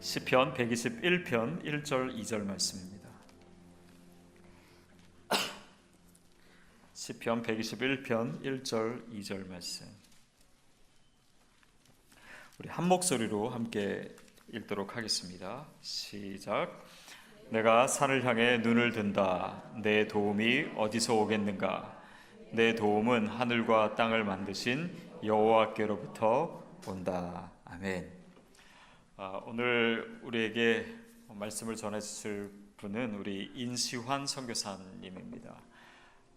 시편 121편 1절 2절 말씀입니다. 시편 121편 1절 2절 말씀. 우리 한 목소리로 함께 읽도록 하겠습니다. 시작. 내가 산을 향해 눈을 든다. 내 도움이 어디서 오겠는가? 내 도움은 하늘과 땅을 만드신 여호와께로부터 온다. 아멘. 오늘 우리에게 말씀을 전해 주실 분은 우리 인시환 선교사님입니다.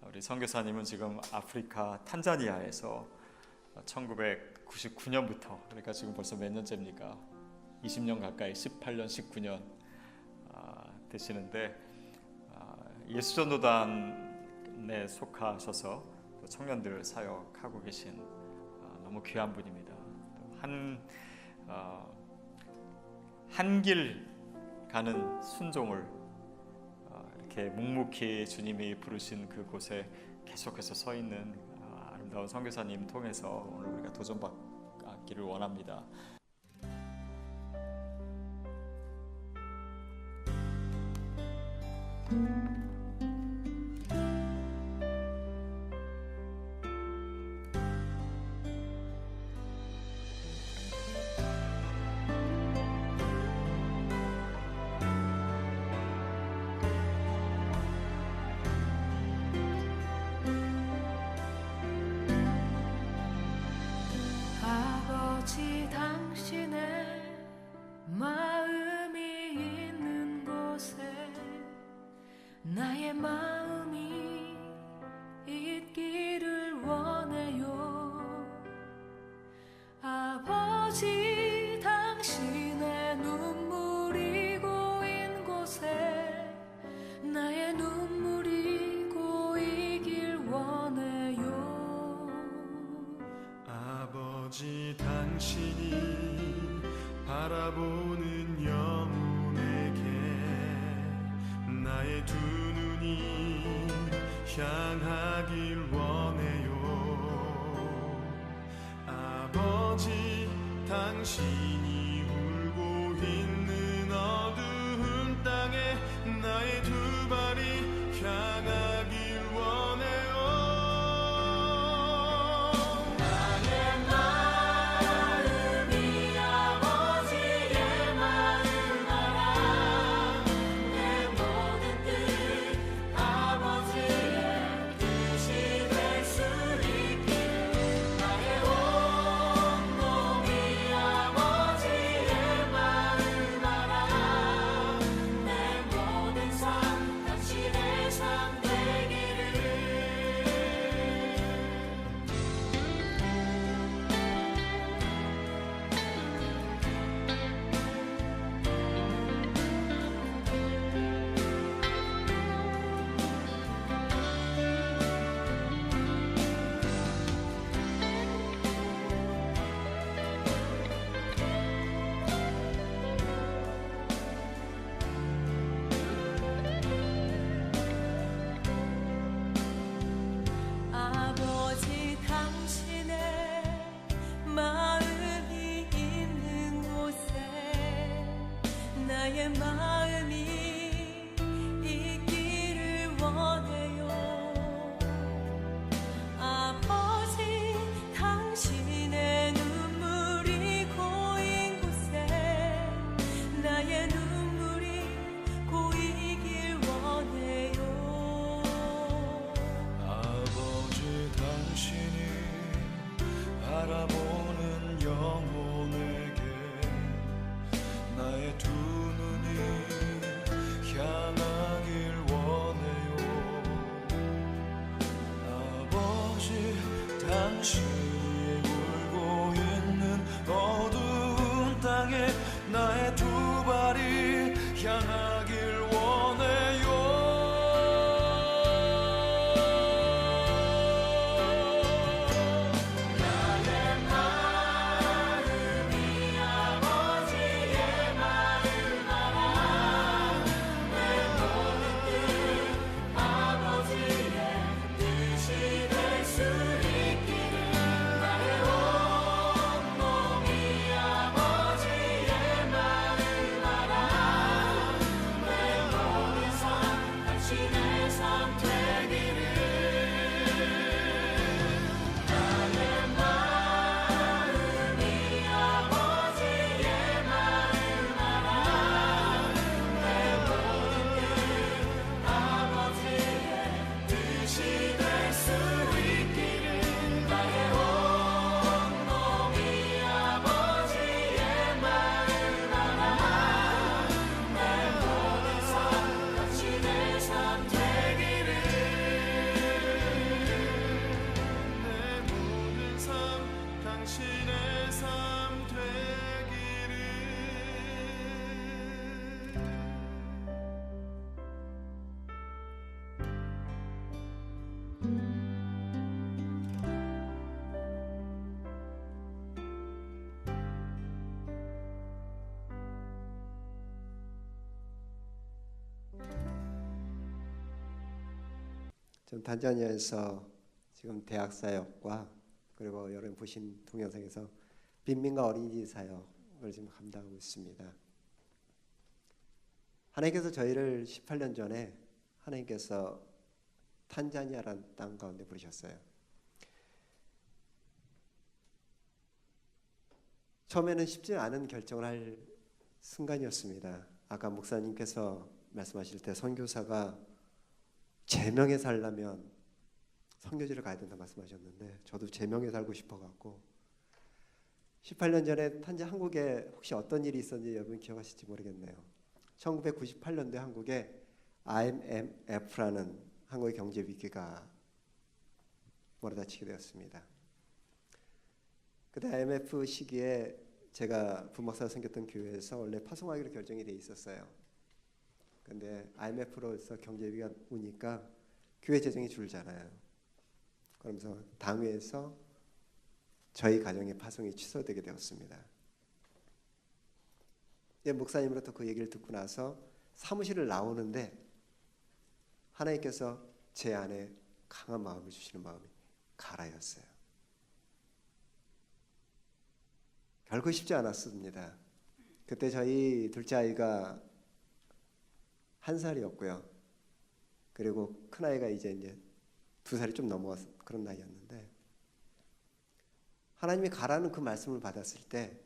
우리 선교사님은 지금 아프리카 탄자니아에서 1999년부터, 그러니까 지금 벌써 몇 년째입니까? 20년 가까이, 18년, 19년 되시는데, 예수전도단에 속하셔서 청년들 사역하고 계신 너무 귀한 분입니다. 한 길 가는 순종을 이렇게 묵묵히 주님이 부르신 그곳에 계속해서 서 있는 아름다운 선교사님 통해서 오늘 우리가 도전받기를 원합니다. 아버지, 당신의 마음이 있는 곳에 나의 마음이 있기를 원해요. 아버지, 당신의 눈물이 고인 곳에 나의 눈물이 고이길 원해요. 아버지, 당신이 바라보는 영혼에게 나의 두 눈이 향하길 원해요. 아버지, 당신이 울고 있는 어두운 땅에 나의 두 발이 향하길 원해요. 아버지, 당신의 마음이 있는 곳에 나의 마음이 있기를 원해요. 아버지, 당신의 눈물이 고인 곳에 나의 눈물이 고이길 원해요. 아버지, 당신이 바라보는 영혼에게 나의 두 눈이 향하길 원해요. 아버지, 당신이 울고 있는 어두운 땅에 나의 두 발이 향하길 원해요. 나의 온몸이 아버지의 마음 전 탄자니아에서 지금 대학 사역과 그리고 여러분 보신 동영상에서 빈민가 어린이집 사역을 지금 감당하고 있습니다. 하나님께서 저희를 18년 전에 하나님께서 탄자니아라는 땅 가운데 부르셨어요. 처음에는 쉽지 않은 결정을 할 순간이었습니다. 아까 목사님께서 말씀하실 때 선교사가 제명에 살려면 선교지를 가야 된다 말씀하셨는데 저도 제명에 살고 싶어갖고 18년 전에 한국에 혹시 어떤 일이 있었는지 여러분 기억하실지 모르겠네요. 1998년도에 한국에 IMF라는 한국의 경제 위기가 몰아닥치게 되었습니다. 그때 IMF 시기에 제가 부목사로 생겼던 교회에서 원래 파송하기로 결정이 돼 있었어요. 근데 IMF로서 경제 위기가 오니까 교회 재정이 줄잖아요. 그러면서 당회에서 저희 가정의 파송이 취소되게 되었습니다. 목사님으로부터 그 얘기를 듣고 나서 사무실을 나오는데 하나님께서 제 안에 강한 마음을 주시는 마음이 가라였어요. 결코 쉽지 않았습니다. 그때 저희 둘째 아이가 1살이었고요. 그리고 큰 아이가 이제 2살이 좀 넘어서 그런 나이였는데 하나님이 가라는 그 말씀을 받았을 때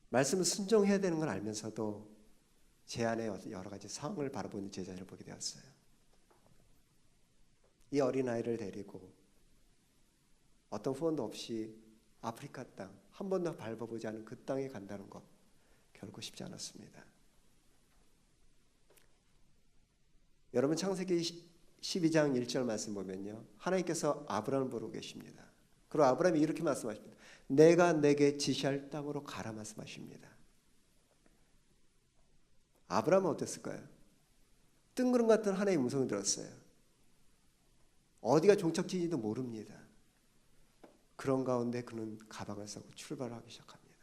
말씀을 순종해야 되는 걸 알면서도 제 안에 여러 가지 상황을 바라보는 제 자신을 보게 되었어요. 이 어린아이를 데리고 어떤 후원도 없이 아프리카 땅, 한 번도 밟아보지 않은 그 땅에 간다는 것 결코 쉽지 않았습니다. 여러분 창세기 12장 1절 말씀 보면요, 하나님께서 아브라함을 부르고 계십니다. 그리고 아브라함이 이렇게 말씀하십니다. 내가 내게 지시할 땅으로 가라 말씀하십니다. 아브라함은 어땠을까요? 뜬구름 같은 하나님의 음성을 들었어요. 어디가 종착지인지도 모릅니다. 그런 가운데 그는 가방을 싸고 출발을 하기 시작합니다.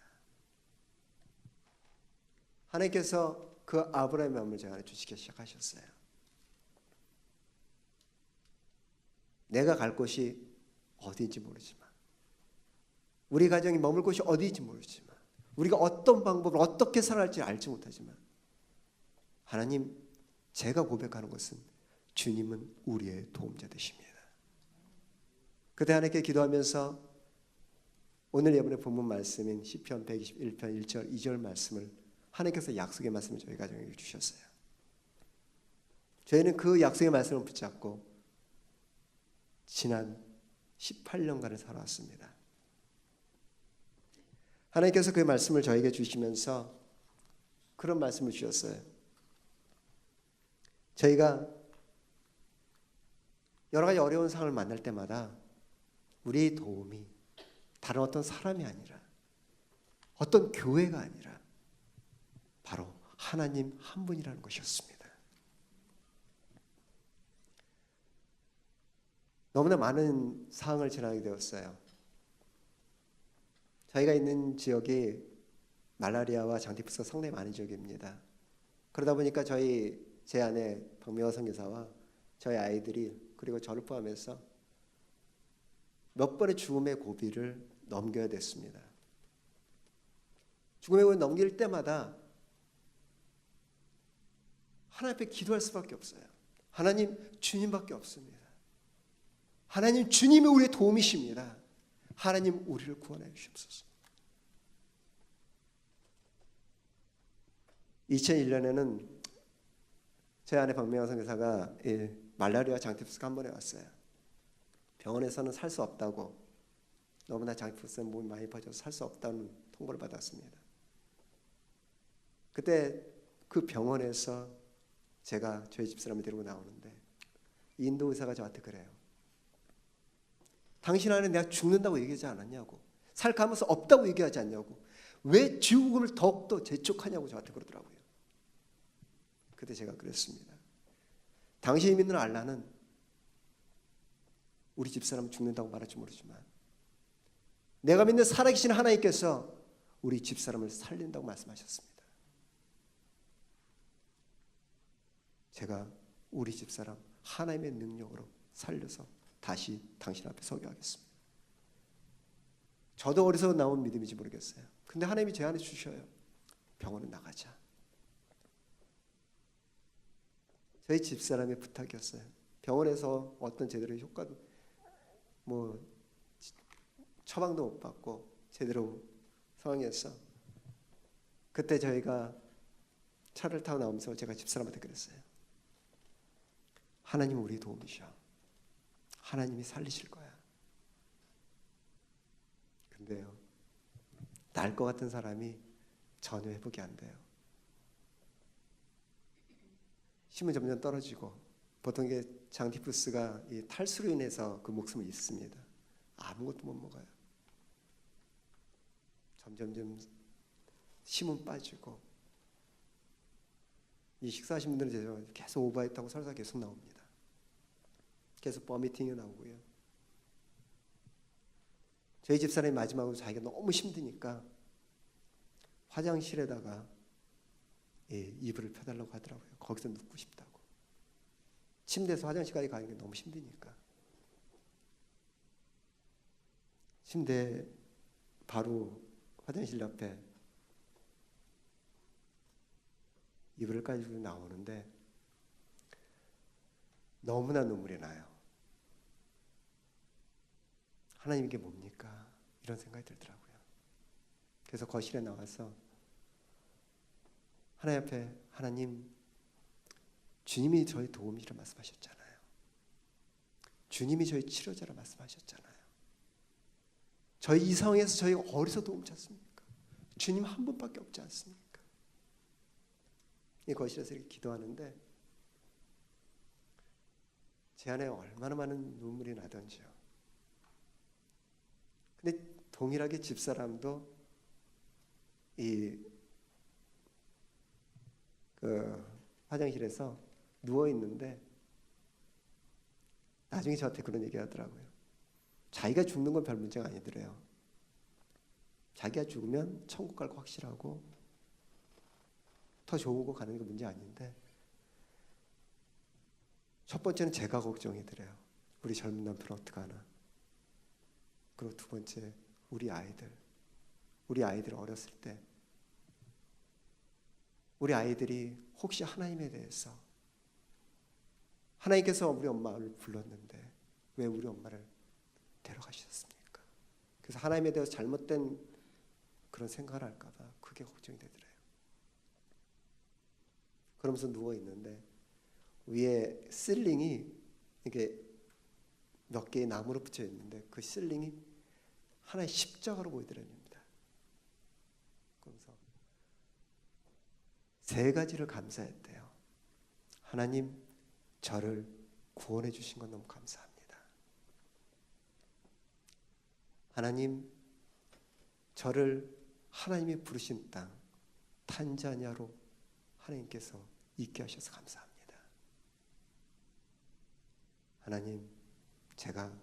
하나님께서 그 아브라함의 마음을 제 안에 주시기 시작하셨어요. 내가 갈 곳이 어디인지 모르지만, 우리 가정이 머물 곳이 어디인지 모르지만, 우리가 어떤 방법을 어떻게 살아갈지 알지 못하지만, 하나님, 제가 고백하는 것은 주님은 우리의 도움자 되십니다. 그때 하나님께 기도하면서 오늘 이번에 본문 말씀인 시편 121편 1절 2절 말씀을 하나님께서 약속의 말씀을 저희 가정에게 주셨어요. 저희는 그 약속의 말씀을 붙잡고 지난 18년간을 살아왔습니다. 하나님께서 그 말씀을 저에게 주시면서 그런 말씀을 주셨어요. 저희가 여러 가지 어려운 상황을 만날 때마다 우리의 도움이 다른 어떤 사람이 아니라, 어떤 교회가 아니라 바로 하나님 한 분이라는 것이었습니다. 너무나 많은 상황을 지나게 되었어요. 저희가 있는 지역이 말라리아와 장티푸스가 상당히 많은 지역입니다. 그러다 보니까 제 아내 박명화 선교사와 저희 아이들이, 그리고 저를 포함해서 몇 번의 죽음의 고비를 넘겨야 됐습니다. 죽음의 고비를 넘길 때마다 하나님 앞에 기도할 수밖에 없어요. 하나님, 주님밖에 없습니다. 하나님, 주님이 우리의 도움이십니다. 하나님, 우리를 구원해 주시옵소서. 2001년에는 제 아내 박명화 선교사가 말라리아 장티푸스가 한 번에 왔어요. 병원에서는 살 수 없다고, 너무나 장티푸스에 몸이 많이 퍼져서 살 수 없다는 통보를 받았습니다. 그때 그 병원에서 제가 저희 집사람을 데리고 나오는데 인도 의사가 저한테 그래요. 당신 안에 내가 죽는다고 얘기하지 않았냐고, 살 가면서 없다고 얘기하지 않냐고, 왜 죽음을 더욱더 재촉하냐고 저한테 그러더라고요. 그때 제가 그랬습니다. 당신이 믿는 알라는 우리 집사람은 죽는다고 말할지 모르지만 내가 믿는 살아계신 하나님께서 우리 집사람을 살린다고 말씀하셨습니다. 제가 우리 집사람 하나님의 능력으로 살려서 다시 당신 앞에 서게 하겠습니다. 저도 어디서 나온 믿음인지 모르겠어요. 근데 하나님이 제 안에 주셔요. 병원에 나가자. 저희 집사람의 부탁이었어요. 병원에서 어떤 제대로 효과도 뭐 처방도 못 받고 제대로 상황이었어. 그때 저희가 차를 타고 나오면서 제가 집사람한테 그랬어요. 하나님은 우리 도움이셔. 하나님이 살리실 거야. 근데요, 날 것 같은 사람이 전혀 회복이 안 돼요. 힘은 점점 떨어지고, 보통 이게 장티푸스가 이 탈수로 인해서 그 목숨을 잃습니다. 아무것도 못 먹어요. 점점점 힘은 빠지고, 이 식사하신 분들은 계속 오버했다고 설사 계속 나옵니다. 계속 버미팅이 나오고요. 저희 집사람이 마지막으로 자기가 너무 힘드니까 화장실에다가 이불을 펴달라고 하더라고요. 거기서 눕고 싶다고. 침대에서 화장실까지 가는 게 너무 힘드니까. 침대 바로 화장실 옆에 이불을 가지고 나오는데 너무나 눈물이 나요. 하나님 이게 뭡니까? 이런 생각이 들더라고요. 그래서 거실에 나와서 하나님 앞에, 하나님, 주님이 저희 도움이라 말씀하셨잖아요. 주님이 저희 치료자라 말씀하셨잖아요. 저희 이 상황에서 저희가 어디서 도움 찾습니까? 주님 한 분밖에 없지 않습니까? 이 거실에서 이렇게 기도하는데 제 안에 얼마나 많은 눈물이 나던지요. 근데 동일하게 집사람도 화장실에서 누워 있는데 나중에 저한테 그런 얘기 하더라고요. 자기가 죽는 건 별 문제가 아니더래요. 자기가 죽으면 천국 갈 거 확실하고 더 좋은 거 가는 게 문제 아닌데, 첫 번째는 제가 걱정이더래요. 우리 젊은 남편 어떡하나. 그리고 두 번째, 우리 아이들 어렸을 때 우리 아이들이 혹시 하나님에 대해서, 하나님께서 우리 엄마를 불렀는데 왜 우리 엄마를 데려가셨습니까? 그래서 하나님에 대해서 잘못된 그런 생각을 할까 봐 그게 걱정이 되더래요. 그러면서 누워 있는데 위에 실링이 이게 몇 개의 나무로 붙여 있는데 그 실링이 하나의 십자가로 보이더랍니다. 그러면서 세 가지를 감사했대요. 하나님, 저를 구원해 주신 건 너무 감사합니다. 하나님, 저를 하나님이 부르신 땅 탄자니아로 하나님께서 있게 하셔서 감사합니다. 하나님, 제가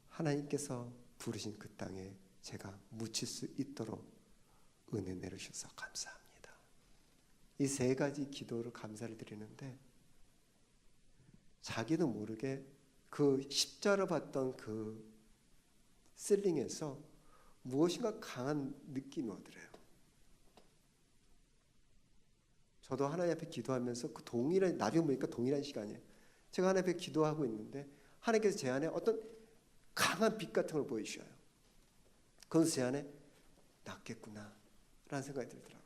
하나님께서 부르신 그 땅에 제가 묻힐 수 있도록 은혜 내려주셔서 감사합니다. 이 세 가지 기도를 감사를 드리는데 자기도 모르게 그 십자를 봤던 그 실링에서 무엇인가 강한 느낌이 오더래요. 저도 하나님 앞에 기도하면서 그 동일한, 나중에 보니까 동일한 시간이에요. 제가 하나님 앞에 기도하고 있는데 하나님께서 제 안에 어떤 강한 빛 같은 걸 보여주셔요. 그래서 제 안에 낫겠구나 라는 생각이 들더라고요.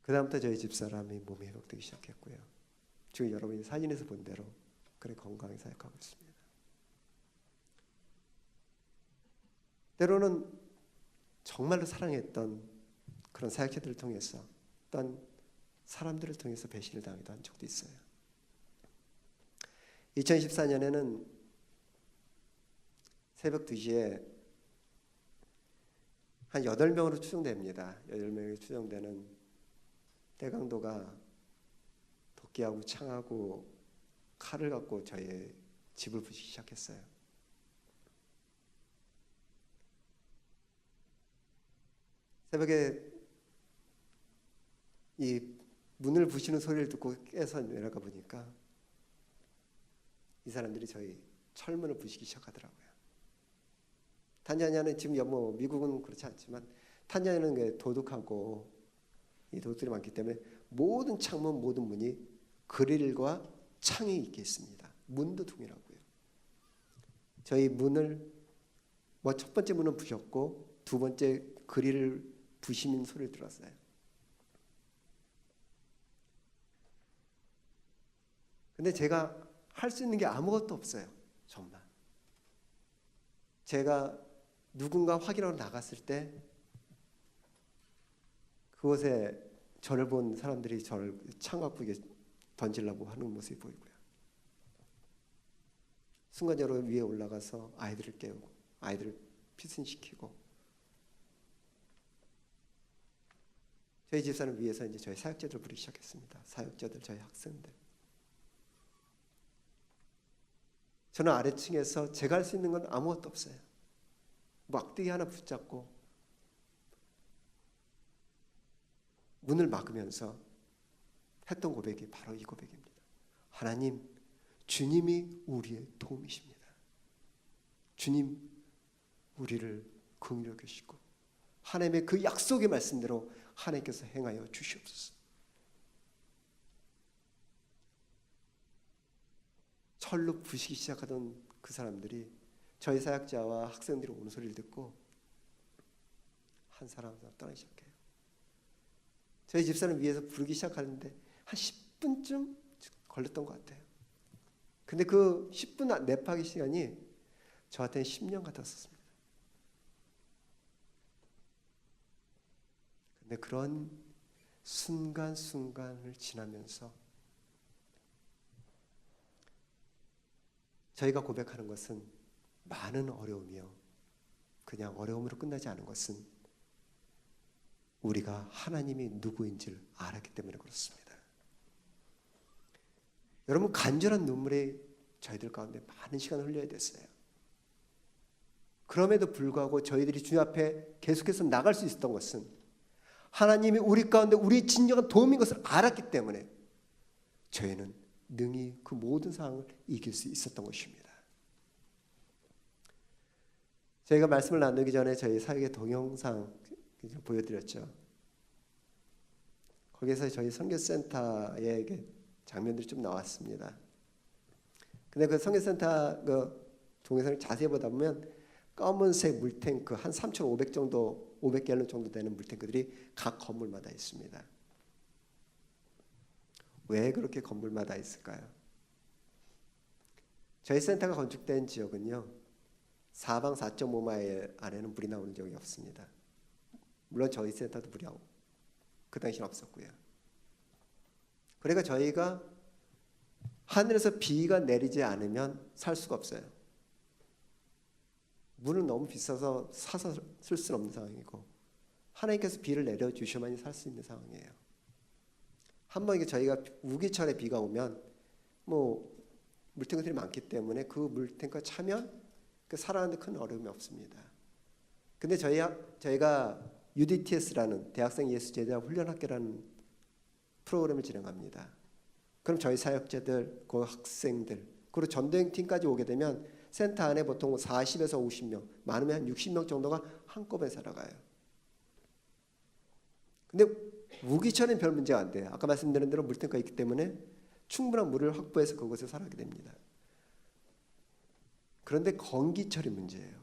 그 다음부터 저희 집사람이 몸이 회복되기 시작했고요. 지금 여러분이 사진에서 본 대로 그래 건강히 사역하고 있습니다. 때로는 정말로 사랑했던 그런 사역자들을 통해서 어떤 사람들을 통해서 배신을 당하기도 한 적도 있어요. 2014년에는 새벽 2시에 한 8명으로 추정됩니다. 8명이 추정되는 대강도가 도끼하고 창하고 칼을 갖고 저희 집을 부수기 시작했어요. 새벽에 이 문을 부시는 소리를 듣고 깨서 내려가 보니까 이 사람들이 저희 철문을 부시기 시작하더라고요. 탄자니아는 지금 뭐 미국은 그렇지 않지만 탄자니아는 도둑하고 이 도둑들이 많기 때문에 모든 창문 모든 문이 그릴과 창이 있게 있습니다. 문도 동일하고요. 저희 문을 뭐 첫 번째 문은 부셨고 두 번째 그릴을 부시는 소리를 들었어요. 근데 제가 할 수 있는 게 아무것도 없어요. 정말. 제가 누군가 확인하러 나갔을 때 그곳에 저를 본 사람들이 저를 창갖고 던지려고 하는 모습이 보이고요. 순간적으로 위에 올라가서 아이들을 깨우고 아이들을 피신시키고 저희 집사는 위에서 이제 저희 사역자들 부르기 시작했습니다. 사역자들, 저희 학생들. 저는 아래층에서 제가 할 수 있는 건 아무것도 없어요. 막대기 하나 붙잡고 문을 막으면서 했던 고백이 바로 이 고백입니다. 하나님, 주님이 우리의 도움이십니다. 주님, 우리를 긍휼히 여기시고 하나님의 그 약속의 말씀대로 하나님께서 행하여 주시옵소서. 철로 부시기 시작하던 그 사람들이 저희 사역자와 학생들이 오는 소리를 듣고 한 사람 한 사람 떠나기 시작해요. 저희 집사는 위에서 부르기 시작하는데 한 10분쯤 걸렸던 것 같아요. 근데 그 10분 랩하기 시간이 저한테는 10년 같았었습니다. 근데 그런 순간순간을 지나면서 저희가 고백하는 것은 많은 어려움이요. 그냥 어려움으로 끝나지 않은 것은 우리가 하나님이 누구인지를 알았기 때문에 그렇습니다. 여러분, 간절한 눈물이 저희들 가운데 많은 시간을 흘려야 됐어요. 그럼에도 불구하고 저희들이 주님 앞에 계속해서 나갈 수 있었던 것은 하나님이 우리 가운데 우리의 진정한 도움인 것을 알았기 때문에 저희는 능히 그 모든 상황을 이길 수 있었던 것입니다. 저희가 말씀을 나누기 전에 저희 사역의 동영상 보여드렸죠. 거기에서 저희 선교센터의 장면들이 좀 나왔습니다. 근데 그 선교센터 그 동영상을 자세히 보다 보면 검은색 물탱크 한 3,500 정도 500갤런 정도 되는 물탱크들이 각 건물마다 있습니다. 왜 그렇게 건물마다 있을까요? 저희 센터가 건축된 지역은요, 사방 4.5마일 안에는 물이 나오는 적이 없습니다. 물론 저희 센터도 물이 그 당시는 없었고요. 그러니까 저희가 하늘에서 비가 내리지 않으면 살 수가 없어요. 물은 너무 비싸서 사서 쓸 수는 없는 상황이고 하나님께서 비를 내려주셔야만이 살 수 있는 상황이에요. 한번 이게 저희가 우기철에 비가 오면 뭐 물탱크들이 많기 때문에 그 물탱크가 차면 그 살아가는데 큰 어려움이 없습니다. 근데 저희가 UDTS라는 대학생 예수 제자 훈련학교라는 프로그램을 진행합니다. 그럼 저희 사역자들, 그 학생들, 그리고 전도행팀까지 오게 되면 센터 안에 보통 40에서 50명, 많으면 한 60명 정도가 한꺼번에 살아가요. 근데 우기철엔 별 문제가 안 돼요. 아까 말씀드린 대로 물탱크가 있기 때문에 충분한 물을 확보해서 그곳에 살아가게 됩니다. 그런데 건기철이 문제예요.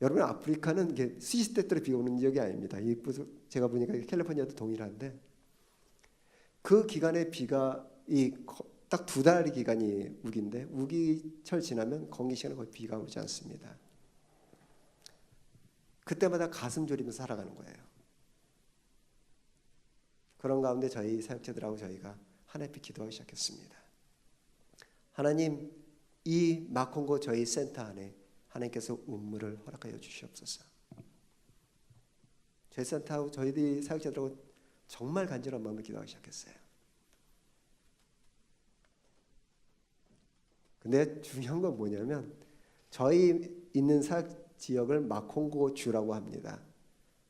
여러분, 아프리카는 이게 시시때때로 비가 오는 지역이 아닙니다. 제가 보니까 캘리포니아도 동일한데 그 기간에 비가 딱 2달의 기간이 우기인데 우기철 지나면 건기 시간에 거의 비가 오지 않습니다. 그때마다 가슴 졸이면서 살아가는 거예요. 그런 가운데 저희 사역자들하고 저희가 하나님 앞에 기도하기 시작했습니다. 하나님, 이 마콩고 저희 센터 안에 하나님께서 운물을 허락하여 주시옵소서. 저희 센터하고 저희들이 사역자들하고 정말 간절한 마음으로 기도하기 시작했어요. 근데 중요한 건 뭐냐면 저희 있는 사역 지역을 마콩고 주라고 합니다.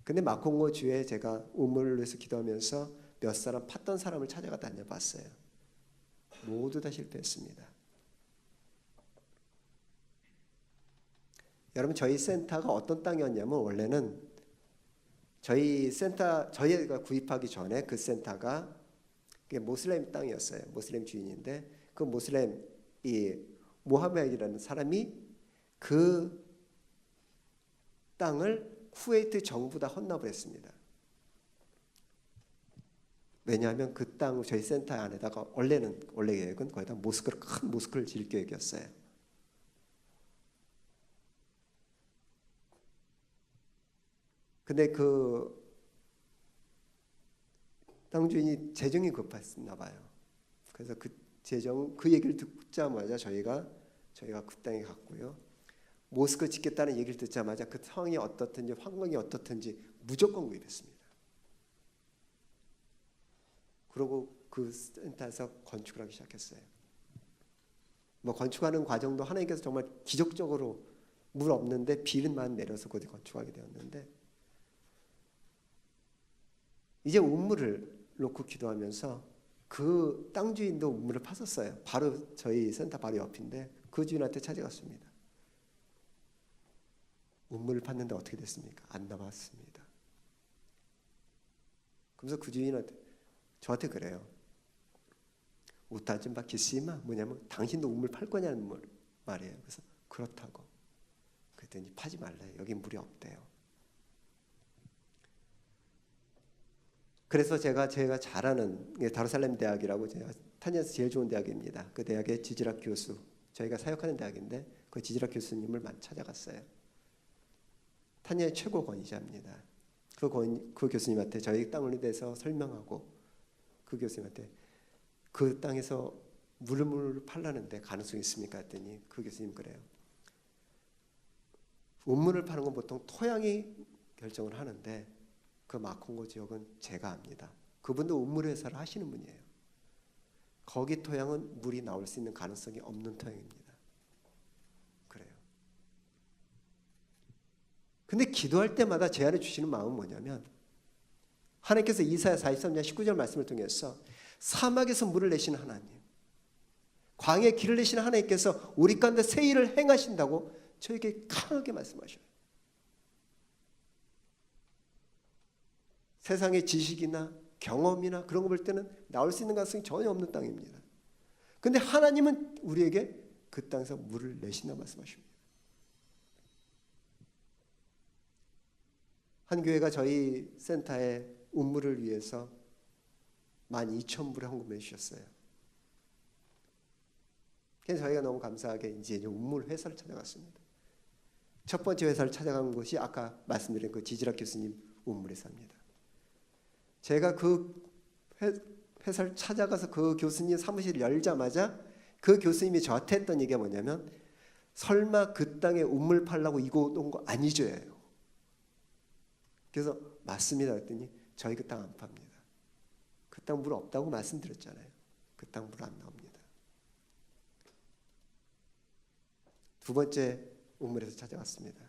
근데 마콩고 주에 제가 우물을 위해서 기도하면서 몇 사람 팠던 사람을 찾아가 다녀봤어요. 모두 다 실패했습니다. 여러분, 저희 센터가 어떤 땅이었냐면 원래는 저희 센터, 저희가 구입하기 전에 그 센터가 모슬렘 땅이었어요. 모슬렘 주인인데 그 모슬렘 이 모하메드라는 사람이 그 땅을 쿠웨이트 정부다 헌납을 했습니다. 왜냐하면 그 땅 저희 센터 안에다가 원래 계획은 거기다 모스크를 큰 모스크를 지을 계획이었어요. 근데 그 땅 주인이 재정이 급했나 봐요. 그래서 그 얘기를 듣자마자 저희가 그 땅에 갔고요. 모스크 짓겠다는 얘기를 듣자마자 그 상황이 어떻든지 환경이 어떻든지 무조건 구입했습니다. 그리고 그 센터에서 건축을 하기 시작했어요. 뭐 건축하는 과정도 하나님께서 정말 기적적으로 물 없는데 비만 내려서 거기 건축하게 되었는데, 이제 우물을 놓고 기도하면서 그 땅 주인도 우물을 팠었어요. 바로 저희 센터 바로 옆인데 그 주인한테 찾아갔습니다. 우물을 팠는데 어떻게 됐습니까? 안 나왔습니다. 그래서 그 주인한테 저한테 그래요. 우타 좀 바뀌시마, 뭐냐면 당신도 우물 팔 거냐는 말이에요. 그래서 그렇다고. 그랬더니 파지 말래요. 여기 물이 없대요. 그래서 제가 잘하는 다루살렘 대학이라고, 제가 탄자니아에서 제일 좋은 대학입니다. 그 대학의 지지락 교수, 저희가 사역하는 대학인데 그 지지락 교수님을 찾아갔어요. 탄자니아 최고 권위자입니다. 그 교수님한테 저희 땅에 대해서 설명하고, 그 교수님한테 그 땅에서 물을 팔라는데 가능성이 있습니까? 했더니 그 교수님 그래요. 우물을 파는 건 보통 토양이 결정을 하는데 그 마콩고 지역은 제가 압니다. 그분도 우물 회사를 하시는 분이에요. 거기 토양은 물이 나올 수 있는 가능성이 없는 토양입니다. 그래요. 근데 기도할 때마다 제 안에 주시는 마음은 뭐냐면, 하나님께서 이사야 43장 19절 말씀을 통해서 사막에서 물을 내시는 하나님, 광야에 길을 내시는 하나님께서 우리 가운데 새 일을 행하신다고 저에게 강하게 말씀하셔요. 세상의 지식이나 경험이나 그런 거 볼 때는 나올 수 있는 가능성이 전혀 없는 땅입니다. 그런데 하나님은 우리에게 그 땅에서 물을 내신다 말씀하십니다. 한 교회가 저희 센터에 우물을 위해서 12,000불을 헌금해 주셨어요. 그래서 저희가 너무 감사하게 이제 우물 회사를 찾아갔습니다. 첫 번째 회사를 찾아간 곳이 아까 말씀드린 그 지지락 교수님 우물 회사입니다. 제가 그 회사를 찾아가서 그 교수님 사무실을 열자마자 그 교수님이 저한테 했던 얘기가 뭐냐면, 설마 그 땅에 우물 팔라고 이곳 온 거 아니죠? 그래서 맞습니다 했더니 저희 그 땅 안 팝니다. 그 땅 물 없다고 말씀드렸잖아요. 그 땅 물 안 나옵니다. 두 번째 우물에서 찾아왔습니다.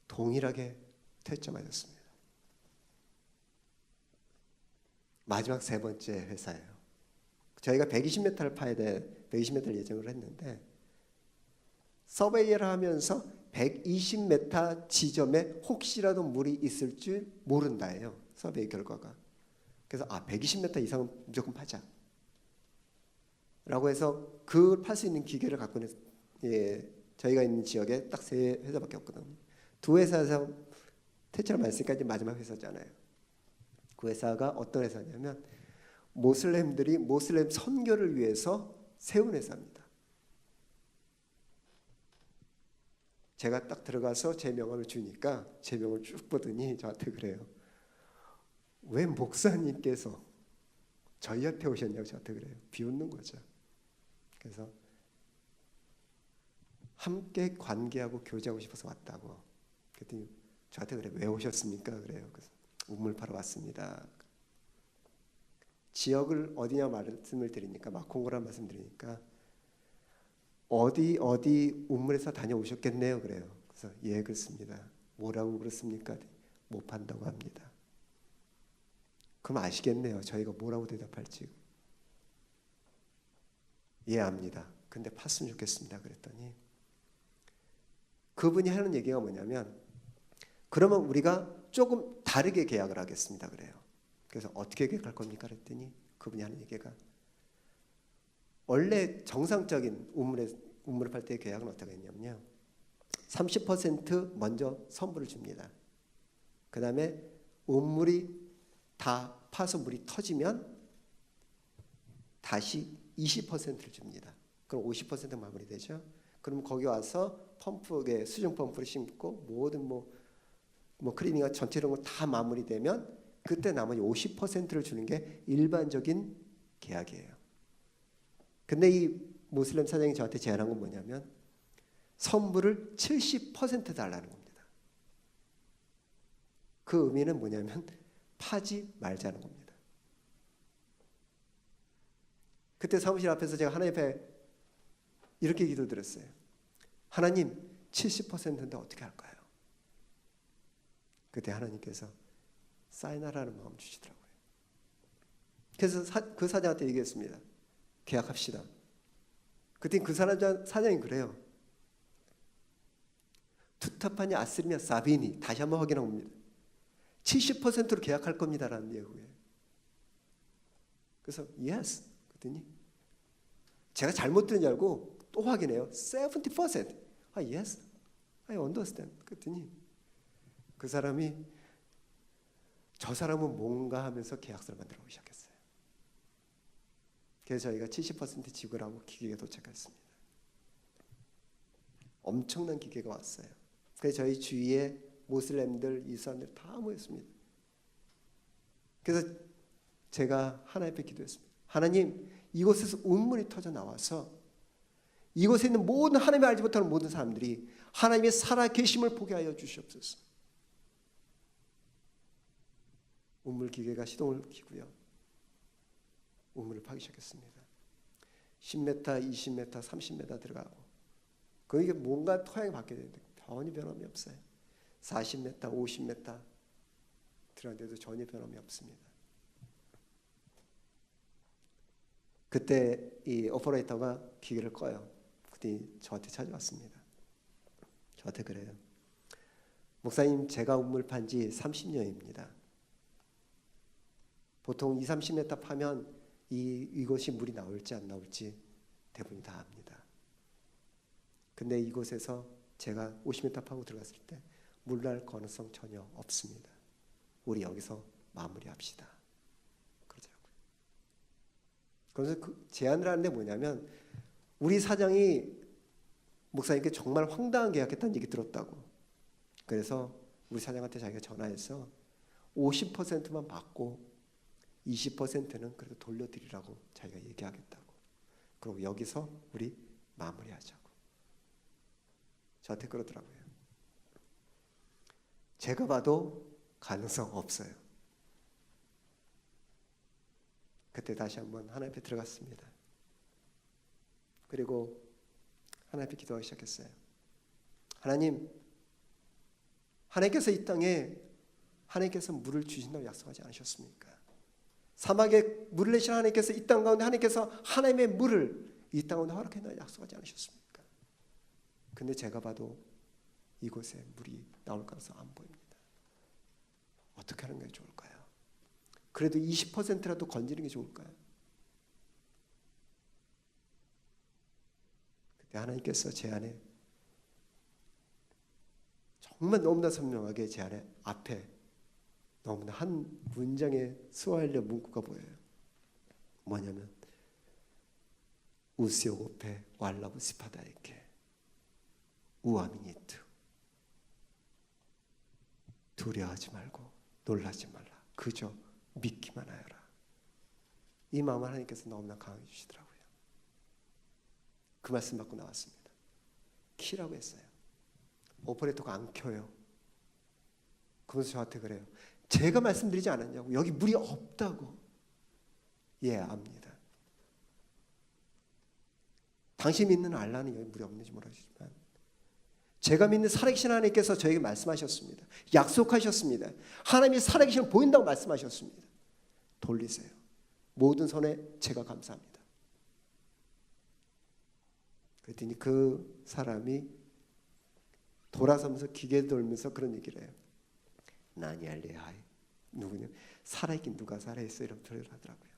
동일하게 퇴짜 맞았습니다. 마지막 세 번째 회사예요. 저희가 120m를 파야 돼, 120m를 예정을 했는데 서베이를 하면서 120m 지점에 혹시라도 물이 있을 줄 모른다예요. 서베이 결과가. 그래서 120m 이상은 무조건 파자 라고 해서 그 팔 수 있는 기계를 갖고 있는, 저희가 있는 지역에 딱 세 회사밖에 없거든요. 두 회사에서 퇴짜를 많으니까 이제 마지막 회사잖아요. 그 회사가 어떤 회사냐면 모슬렘들이 모슬렘 선교를 위해서 세운 회사입니다. 제가 딱 들어가서 제 명함을 주니까 제 명을 쭉 보더니 저한테 그래요. 왜 목사님께서 저희한테 오셨냐고 저한테 그래요. 비웃는 거죠. 그래서 함께 관계하고 교제하고 싶어서 왔다고. 그랬더니 저한테 그래요. 왜 오셨습니까? 그래요. 그래서 우물 파러 왔습니다. 지역을 어디냐 말씀을 드리니까, 마콩고란 말씀 드리니까 어디 우물에서 다녀오셨겠네요. 그래요. 그래서 예 그렇습니다. 뭐라고 그렇습니까? 못 판다고 합니다. 그럼 아시겠네요. 저희가 뭐라고 대답할지. 이해합니다. 근데 팠으면 좋겠습니다. 그랬더니 그분이 하는 얘기가 뭐냐면, 그러면 우리가 조금 다르게 계약을 하겠습니다. 그래요. 그래서 어떻게 계약할 겁니까? 그랬더니 그분이 하는 얘기가, 원래 정상적인 우물을 팔 때 계약은 어떻게 했냐면요, 30% 먼저 선불을 줍니다. 그 다음에 우물이 다 파서 물이 터지면 다시 20%를 줍니다. 그럼 50% 마무리되죠. 그럼 거기 와서 펌프에 수중 펌프를 심고 모든 뭐 클리닝과 전체적으로 다 마무리되면 그때 나머지 50%를 주는 게 일반적인 계약이에요. 근데 이 모슬렘 사장이 저한테 제안한 건 뭐냐면, 선불을 70% 달라는 겁니다. 그 의미는 뭐냐면 파지 말자는 겁니다. 그때 사무실 앞에서 제가 하나님 앞에 이렇게 기도드렸어요. 하나님, 70%인데 어떻게 할까요? 그때 하나님께서 사인하라는 마음 주시더라고요. 그래서 그 사장한테 얘기했습니다. 계약합시다. 그때 그 사장이 그래요. 투타파니 아스리냐 사비니, 다시 한번 확인한 겁니다. 70%로 계약할 겁니다라는 예고예요. 그래서 yes. 그랬더니 제가 잘못 들은 줄 알고 또 확인해요. 70%. yes. I understand. 그랬더니 그 사람이, 저 사람은 뭔가 하면서 계약서를 만들어 시작했어요. 그래서 저희가 70% 지불하고 기계가 도착했습니다. 엄청난 기계가 왔어요. 그래서 저희 주위에 모슬렘들, 이슬람들 다 모였습니다. 그래서 제가 하나님 앞에 기도했습니다. 하나님, 이곳에서 운문이 터져 나와서 이곳에 있는 모든 하나님이 알지 못하는 모든 사람들이 하나님의 살아계심을 보게 하여 주시옵소서. 운물 기계가 시동을 키고요, 우물을 파기 시작했습니다. 10m, 20m, 30m 들어가고, 거기에 뭔가 토양이 바뀌어야 되는데 전혀 변함이 없어요. 40m, 50m 들어갔는데도 전혀 변함이 없습니다. 그때 이 오퍼레이터가 기계를 꺼요. 그때 저한테 찾아왔습니다. 저한테 그래요. 목사님, 제가 우물 판 지 30년입니다. 보통 20-30m 파면 이곳이 물이 나올지 안 나올지 대부분 다 압니다. 근데 이곳에서 제가 50m 파고 들어갔을 때 물 날 가능성 전혀 없습니다. 우리 여기서 마무리합시다. 그러더라고요. 그래서 그 제안을 하는데 뭐냐면, 우리 사장이 목사님께 정말 황당한 계약했다는 얘기 들었다고. 그래서 우리 사장한테 자기가 전화해서 50%만 받고 20%는 그래도 돌려드리라고 자기가 얘기하겠다고. 그리고 여기서 우리 마무리하자고. 저한테 그러더라고요. 제가 봐도 가능성 없어요. 그때 다시 한번 하나님 앞에 들어갔습니다. 그리고 하나님 앞에 기도하기 시작했어요. 하나님, 하나님께서 이 땅에 하나님께서 물을 주신다고 약속하지 않으셨습니까? 사막에 물을 내신 하나님께서 이 땅 가운데 하나님께서 하나님의 물을 이 땅 가운데 허락한다고 약속하지 않으셨습니까? 근데 제가 봐도 이곳에 물이 나올 가능성 안 보입니다. 어떻게 하는 게 좋을까요? 그래도 20%라도 건지는 게 좋을까요? 그때 하나님께서 제 안에 정말 너무나 선명하게 제 안에 앞에 너무나 한 문장의 스와힐리 문구가 보여요. 뭐냐면 우시오고페 왈라브 시파다이케 우아미니트, 두려워하지 말고 놀라지 말라, 그저 믿기만 하여라. 이 마음을 하나님께서 너무나 강하게 주시더라고요. 그 말씀 받고 나왔습니다. 키라고 했어요. 오퍼레이터가 안 켜요. 그러면서 저한테 그래요. 제가 말씀드리지 않았냐고. 여기 물이 없다고. 예, 압니다. 당신 믿는 알라는 여기 물이 없는지 모르겠지만 제가 믿는 살아계신 하나님께서 저에게 말씀하셨습니다. 약속하셨습니다. 하나님이 살아계심을 보인다고 말씀하셨습니다. 돌리세요. 모든 손에 제가 감사합니다. 그랬더니 그 사람이 돌아서면서 기계 돌면서 그런 얘기를 해요. 나니 알레하이. 누구냐? 살아있긴 누가 살아있어? 이런 표현을 하더라고요.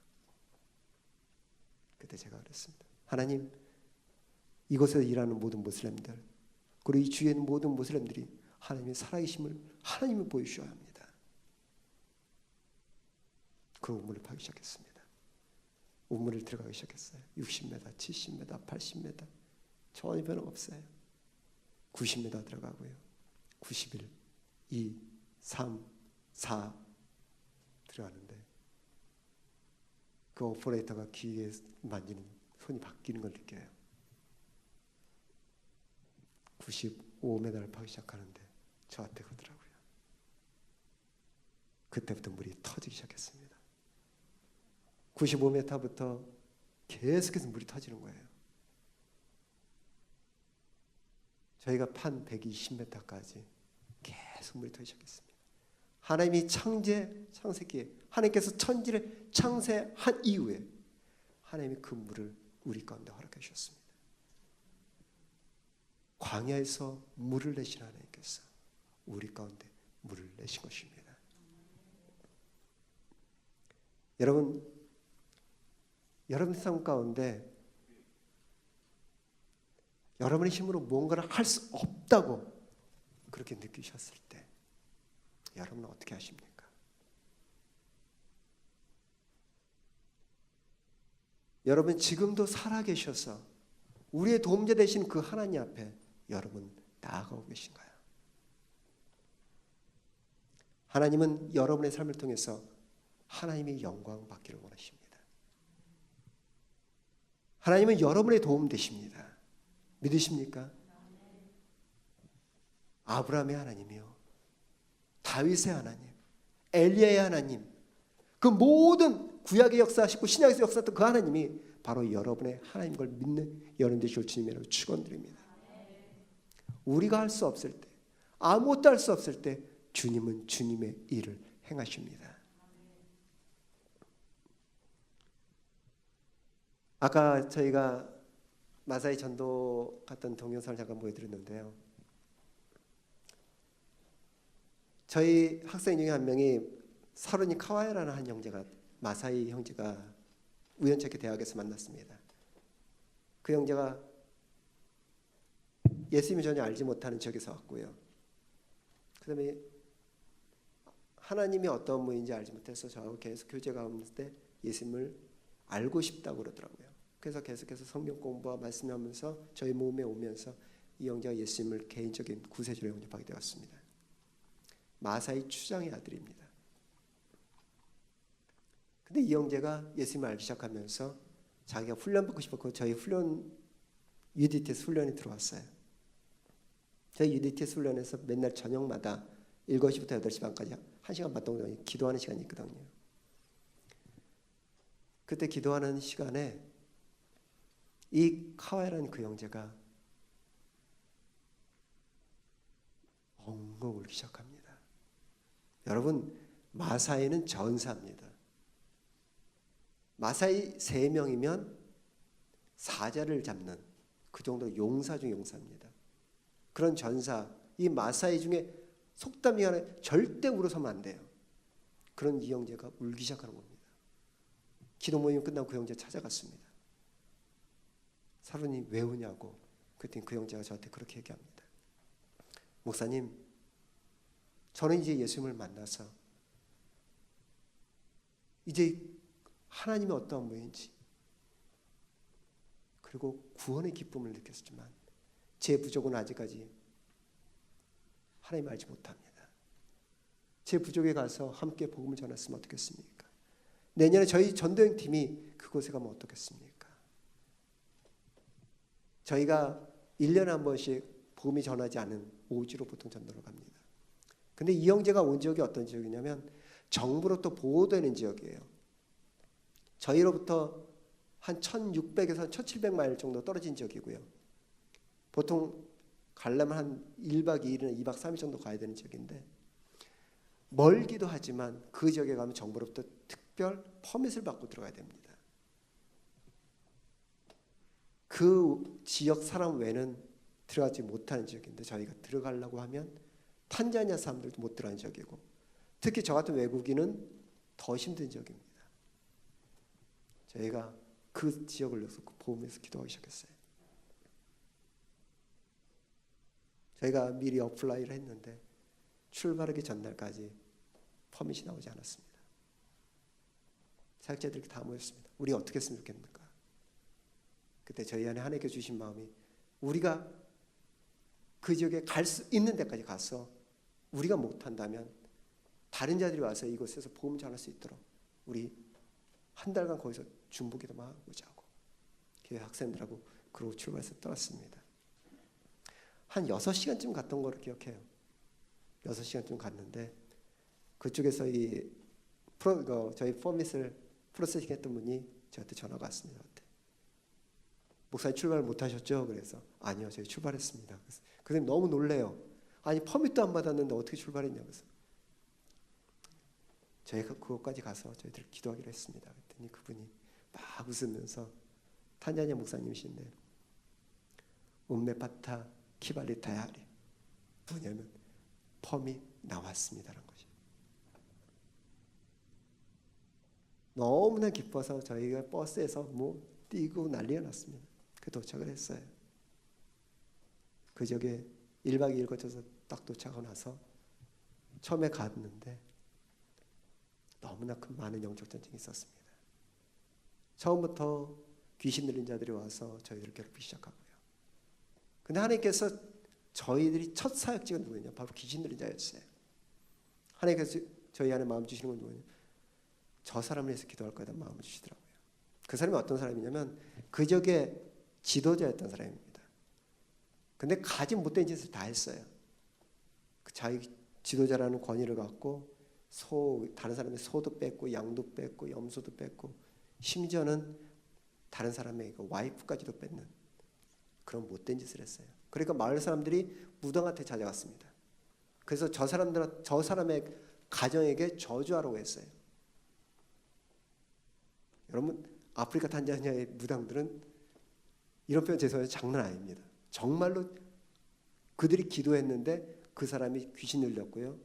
그때 제가 그랬습니다. 하나님, 이곳에서 일하는 모든 모슬렘들, 그리고 이 주위에 있는 모든 모슬렘들이 하나님의 살아계심을 하나님을 보여주셔야 합니다. 그 우물을 파기 시작했습니다. 우물을 들어가기 시작했어요. 60m, 70m, 80m 전혀 변함없어요. 90m 들어가고요. 91, 2, 3, 4 들어가는데 그 오퍼레이터가 귀에 만지는 손이 바뀌는 걸 느껴요. 95m를 파기 시작하는데 저한테 그러더라고요. 그때부터 물이 터지기 시작했습니다. 95m부터 계속해서 물이 터지는 거예요. 저희가 판 120m까지 계속 물이 터지기 시작했습니다. 하나님이 창세기에 하나님께서 천지를 창세한 이후에 하나님이 그 물을 우리 가운데 허락해 주셨습니다. 광야에서 물을 내신 하나님께서 우리 가운데 물을 내신 것입니다. 여러분 삶 가운데 여러분의 힘으로 뭔가를 할 수 없다고 그렇게 느끼셨을 때 여러분은 어떻게 하십니까? 여러분 지금도 살아계셔서 우리의 도움자 되신 그 하나님 앞에 여러분 나아가고 계신가요? 하나님은 여러분의 삶을 통해서 하나님의 영광 받기를 원하십니다. 하나님은 여러분의 도움 되십니다. 믿으십니까? 아브라함의 하나님이요, 다윗의 하나님, 엘리야의 하나님, 그 모든 구약의 역사하시고 신약에서 역사했던 그 하나님이 바로 여러분의 하나님 걸 믿는 여러분 되실 주님이라고 축원드립니다. 우리가 할 수 없을 때, 아무것도 할 수 없을 때 주님은 주님의 일을 행하십니다. 아까 저희가 마사이 전도 갔던 동영상을 잠깐 보여드렸는데요. 저희 학생 중에 한 명이 사루니 카와야라는 한 형제가, 마사이 형제가 우연찮게 대학에서 만났습니다. 그 형제가 예수님을 전혀 알지 못하는 지역에서 왔고요. 그 다음에 하나님이 어떤 분인지 알지 못해서 저하고 계속 교제가 하는데 예수님을 알고 싶다고 그러더라고요. 그래서 계속해서 성경 공부와 말씀하면서 저희 모임에 오면서 이 형제가 예수님을 개인적인 구세주로 영접하게 되었습니다. 마사이 추장의 아들입니다. 근데 이 형제가 예수님을 알기 시작하면서 자기가 훈련 받고 싶었고 저희 훈련 UDTS 훈련에 들어왔어요. 저희 UDTS 훈련에서 맨날 저녁마다 7시부터 8시 반까지 1시간 반 동안 기도하는 시간이 있거든요. 그때 기도하는 시간에 이 카와이라는 그 형제가 엉엉 울기 시작합니다. 여러분, 마사이는 전사입니다. 마사이 3명이면 사자를 잡는 그 정도 용사 중 용사입니다. 그런 전사, 이 마사이 중에 속담이 하나, 절대 울어서면 안 돼요. 그런 이 형제가 울기 시작하는 겁니다. 기도 모임 끝나고 그 형제 찾아갔습니다. 사루님 왜 우냐고. 그랬더니 그 형제가 저한테 그렇게 얘기합니다. 목사님, 저는 이제 예수님을 만나서 이제 하나님이 어떠한 분인지 그리고 구원의 기쁨을 느꼈지만 제 부족은 아직까지 하나님을 알지 못합니다. 제 부족에 가서 함께 복음을 전했으면 어떻겠습니까? 내년에 저희 전도행 팀이 그곳에 가면 어떻겠습니까? 저희가 1년에 한 번씩 복음이 전하지 않은 오지로 보통 전도를 갑니다. 근데 이 형제가 온 지역이 어떤 지역이냐면 정부로부터 보호되는 지역이에요. 저희로부터 한 1600에서 1700마일 정도 떨어진 지역이고요. 보통 가려면 한 1박 2일이나 2박 3일 정도 가야 되는 지역인데 멀기도 하지만 그 지역에 가면 정부로부터 특별 퍼밋을 받고 들어가야 됩니다. 그 지역 사람 외에는 들어가지 못하는 지역인데 저희가 들어가려고 하면 탄자니아 사람들도 못 들어가는 지역이고 특히 저 같은 외국인은 더 힘든 지역입니다. 저희가 그 지역을 위해서 보험에서 기도하기 시작했어요. 저희가 미리 어플라이를 했는데 출발하기 전날까지 퍼밋이 나오지 않았습니다. 사역자들이 다 모였습니다. 우리 어떻게 했으면 좋겠는가? 그때 저희 안에 하나님께 주신 마음이 우리가 그 지역에 갈 수 있는 데까지 가서 우리가 못한다면 다른 자들이 와서 이곳에서 보험 전할 수 있도록 우리 한 달간 거기서 중보기도만 하고 자고 교회 학생들하고 그러고 출발해서 떠났습니다. 한 6시간쯤 갔던 거를 기억해요. 6시간쯤 갔는데 그쪽에서 저희 퍼밋을 프로세싱 했던 분이 저한테 전화가 왔습니다. 목사님 출발 못 하셨죠? 그래서 아니요, 저희 출발했습니다. 그래서 너무 놀래요. 아니 퍼밋도 안 받았는데 어떻게 출발했냐고. 그래서 저희가 그것까지 가서 저희들 기도하기로 했습니다. 그랬더니 그분이 막 웃으면서 탄자니아 목사님이신데 um메파타 키발리타야리 뭐냐면 펌이 나왔습니다라는 것이. 너무나 기뻐서 저희가 버스에서 뛰고 난리가 났습니다. 그 도착을 했어요. 그 지역에 1박 2일 거쳐서 딱 도착하고 나서 처음에 갔는데 너무나 큰 많은 영적 전쟁이 있었습니다. 처음부터 귀신 들린 자들이 와서 저희들을 괴롭히기 시작하고요. 근데 하나님께서 저희들이 첫 사역지가 누구냐? 바로 귀신 들린 자였어요. 하나님께서 저희 안에 마음 주시는 건 누구냐? 저 사람을 위해서 기도할 거다 마음을 주시더라고요. 그 사람이 어떤 사람이냐면 그 지역의 지도자였던 사람입니다. 근데 가지 못된 짓을 다 했어요. 그 자기 지도자라는 권위를 갖고 다른 사람의 소도 뺏고 양도 뺏고 염소도 뺏고 심지어는 다른 사람의 와이프까지도 뺏는 그런 못된 짓을 했어요. 그러니까 마을 사람들이 무당한테 찾아갔습니다. 그래서 저 사람의 가정에게 저주하라고 했어요. 여러분 아프리카 탄자니아의 무당들은 이런 표현 죄송해요. 장난 아닙니다. 정말로 그들이 기도했는데 그 사람이 귀신 들렸고요.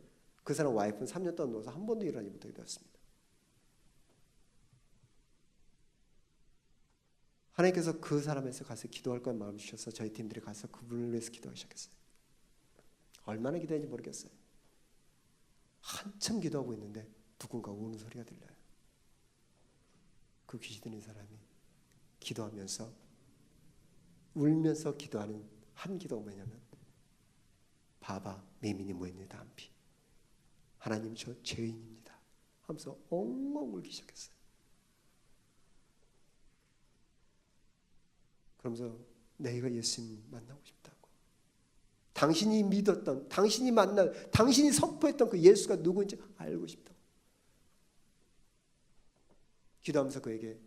그 사람 와이프는 3년 동안 누워서 한 번도 일어나지 못하게 되었습니다. 하나님께서 그 사람에서 가서 기도할 건 마음 주셔서 저희 팀들이 가서 그분을 위해서 기도하기 시작했어요. 얼마나 기도했는지 모르겠어요. 한참 기도하고 있는데 누군가 우는 소리가 들려요. 그 귀신 들린 사람이 기도하면서 울면서 기도하는 한 기도가 뭐냐면 바바 메미니 모입니다 한피 하나님 저 죄인입니다 하면서 엉엉 울기 시작했어요. 그러면서 내가 예수님 만나고 싶다고 당신이 믿었던 당신이 선포했던 그 예수가 누구인지 알고 싶다고 기도하면서 그에게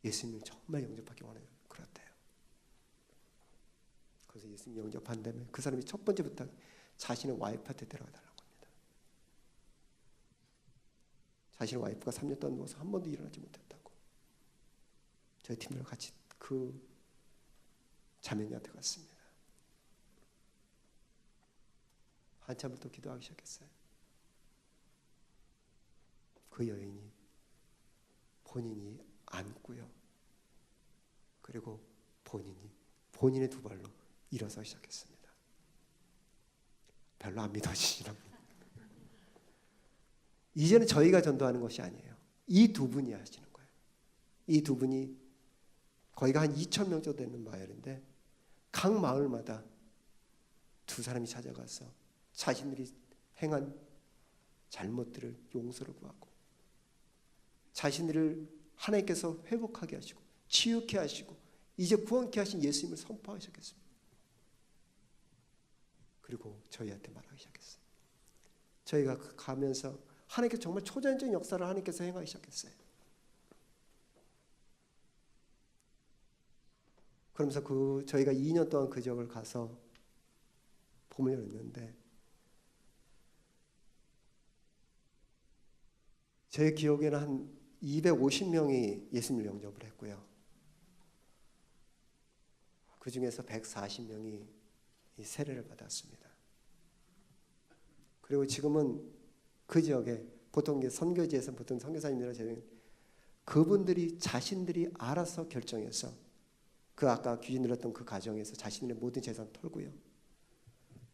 예수님을 정말 영접하기 원해요. 그렇대요. 그래서 예수님 영접한 다음에 그 사람이 첫 번째 부탁 자신의 와이프한테 데려가달라고 합니다. 자신의 와이프가 3년 동안 누워서 한 번도 일어나지 못했다고. 저희 팀들과 같이 그 자매님한테 갔습니다. 한참을 또 기도하기 시작했어요. 그 여인이 본인이 안고요. 그리고 본인의 두 발로 일어서기 시작했습니다. 별로 안 믿어지시나 봅니다. 이제는 저희가 전도하는 것이 아니에요. 이 두 분이 하시는 거예요. 이 두 분이 거기가 한 2,000명 정도 되는 마을인데 각 마을마다 두 사람이 찾아가서 자신들이 행한 잘못들을 용서를 구하고 자신들을 하나님께서 회복하게 하시고 치유케 하시고 이제 구원케 하신 예수님을 선포하기 시작했습니다. 그리고 저희한테 말하기 시작했어요. 저희가 가면서 하나님께서 정말 초자연적인 역사를 하나님께서 행하기 시작했어요. 그러면서 저희가 2년 동안 그 지역을 가서 봄을 열었는데 제 기억에는 한 250명이 예수님을 영접을 했고요. 그 중에서 140명이 이 세례를 받았습니다. 그리고 지금은 그 지역에 보통 선교지에서 보통 선교사님이나 저희는 그분들이 자신들이 알아서 결정해서 그 아까 귀신 들었던 그 가정에서 자신들의 모든 재산 털고요.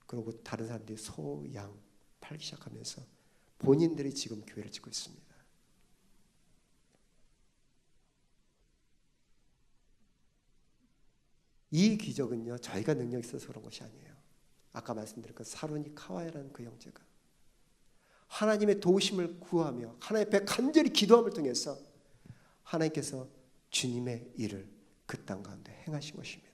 그리고 다른 사람들이 소, 양 팔기 시작하면서 본인들이 지금 교회를 짓고 있습니다. 이 기적은요, 저희가 능력이 있어서 그런 것이 아니에요. 아까 말씀드린 그 사로니 카와야라는 그 형제가 하나님의 도우심을 구하며 하나님 앞에 간절히 기도함을 통해서 하나님께서 주님의 일을 그 땅 가운데 행하신 것입니다.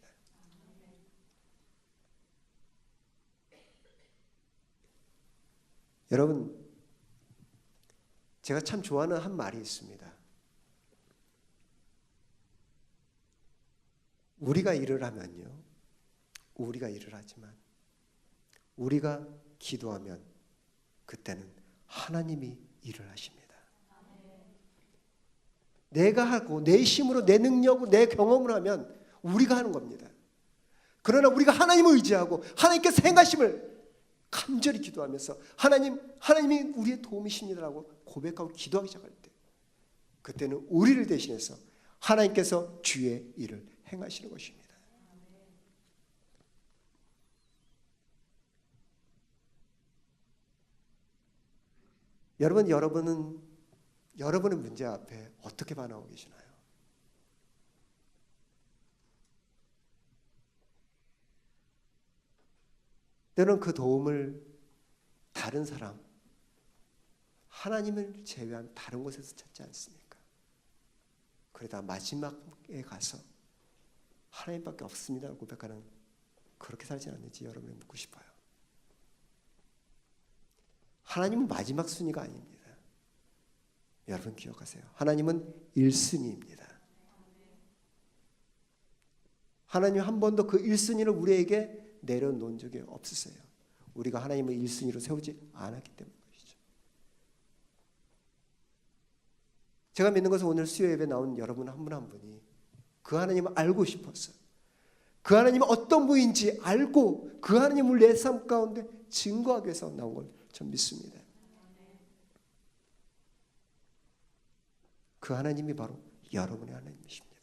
여러분, 제가 참 좋아하는 한 말이 있습니다. 우리가 일을 하면요, 우리가 일을 하지만 우리가 기도하면 그때는 하나님이 일을 하십니다. 내가 하고 내 힘으로 내 능력으로 내 경험을 하면 우리가 하는 겁니다. 그러나 우리가 하나님을 의지하고 하나님께서 행하심을 간절히 기도하면서 하나님이 우리의 도움이십니다라고 고백하고 기도하기 시작할 때 그때는 우리를 대신해서 하나님께서 주의 일을 행하시는 것입니다. 여러분의 문제 앞에 어떻게 반응하고 계시나요? 때로는 그 도움을 다른 사람, 하나님을 제외한 다른 곳에서 찾지 않습니까? 그러다 마지막에 가서 하나님밖에 없습니다 고백하는 그렇게 살지 않는지 여러분이 묻고 싶어요. 하나님은 마지막 순위가 아닙니다. 여러분 기억하세요. 하나님은 1순위입니다. 하나님 한 번도 그 1순위를 우리에게 내려놓은 적이 없으세요. 우리가 하나님을 1순위로 세우지 않았기 때문이죠. 제가 믿는 것은 오늘 수요 예배 나온 여러분 한 분 한 분이 그 하나님을 알고 싶었어요. 그 하나님이 어떤 분인지 알고 그 하나님을 내 삶 가운데 증거하기 위해서 나온 걸 전 믿습니다. 그 하나님이 바로 여러분의 하나님이십니다.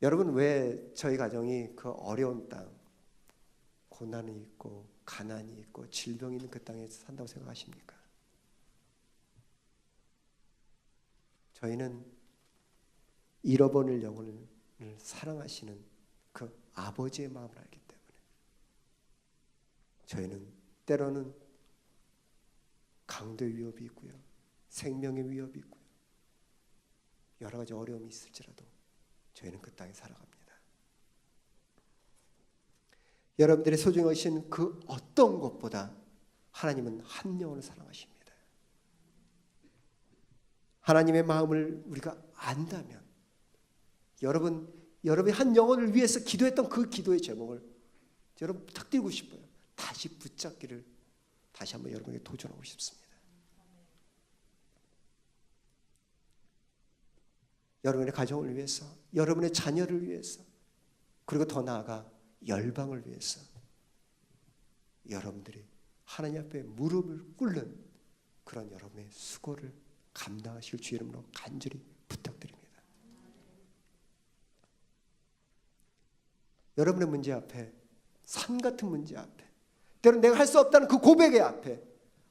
여러분, 왜 저희 가정이 그 어려운 땅, 고난이 있고 가난이 있고 질병이 있는 그 땅에서 산다고 생각하십니까? 저희는 잃어버릴 영혼을 사랑하시는 그 아버지의 마음을 알기 때문에 저희는 때로는 강도 위협이 있고요, 생명의 위협이 있고요, 여러 가지 어려움이 있을지라도 저희는 그 땅에 살아갑니다. 여러분들의 소중하신 그 어떤 것보다 하나님은 한 영혼을 사랑하십니다. 하나님의 마음을 우리가 안다면 여러분이 한 영혼을 위해서 기도했던 그 기도의 제목을 여러분 부탁드리고 싶어요. 다시 붙잡기를 다시 한번 여러분에게 도전하고 싶습니다. 여러분의 가정을 위해서, 여러분의 자녀를 위해서, 그리고 더 나아가 열방을 위해서 여러분들이 하나님 앞에 무릎을 꿇는 그런 여러분의 수고를 감당하실 주 이름으로 간절히 부탁드립니다. 여러분의 문제 앞에, 산 같은 문제 앞에, 때로는 내가 할 수 없다는 그 고백의 앞에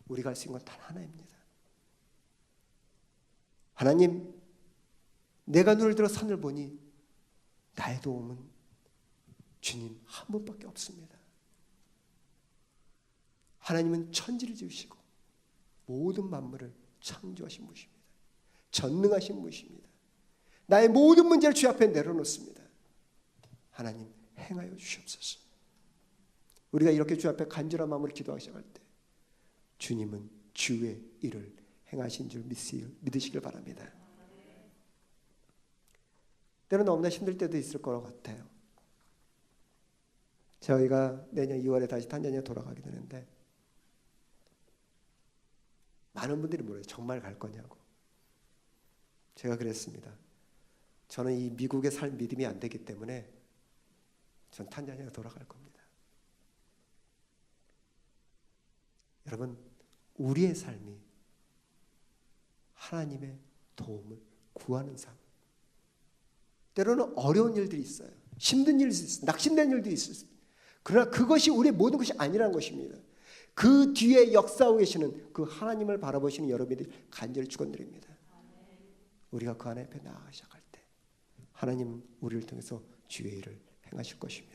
우리가 할 수 있는 건 단 하나입니다. 하나님, 내가 눈을 들어 산을 보니 나의 도움은 주님 한 분밖에 없습니다. 하나님은 천지를 지으시고 모든 만물을 창조하신 분이십니다. 전능하신 분이십니다. 나의 모든 문제를 주 앞에 내려놓습니다. 하나님 행하여 주시옵소서. 우리가 이렇게 주 앞에 간절한 마음으로 기도하기 시작할 때 주님은 주의 일을 행하신 줄 믿으시길 바랍니다. 때로는 너무나 힘들 때도 있을 것 같아요. 저희가 내년 2월에 다시 탄자니아 돌아가게 되는데 많은 분들이 물어요. 정말 갈 거냐고. 제가 그랬습니다. 저는 이 미국에 살 믿음이 안 되기 때문에 전 탄자니아 돌아갈 겁니다. 여러분, 우리의 삶이 하나님의 도움을 구하는 삶. 때로는 어려운 일들이 있어요. 힘든 일이 있어요. 낙심된 일도 있어요. 그러나 그것이 우리의 모든 것이 아니라는 것입니다. 그 뒤에 역사하고 계시는 그 하나님을 바라보시는 여러분들이 간절히 축원드립니다. 우리가 그 하나님 앞에 나아가 시작할 때 하나님 우리를 통해서 주의 일을 행하실 것입니다.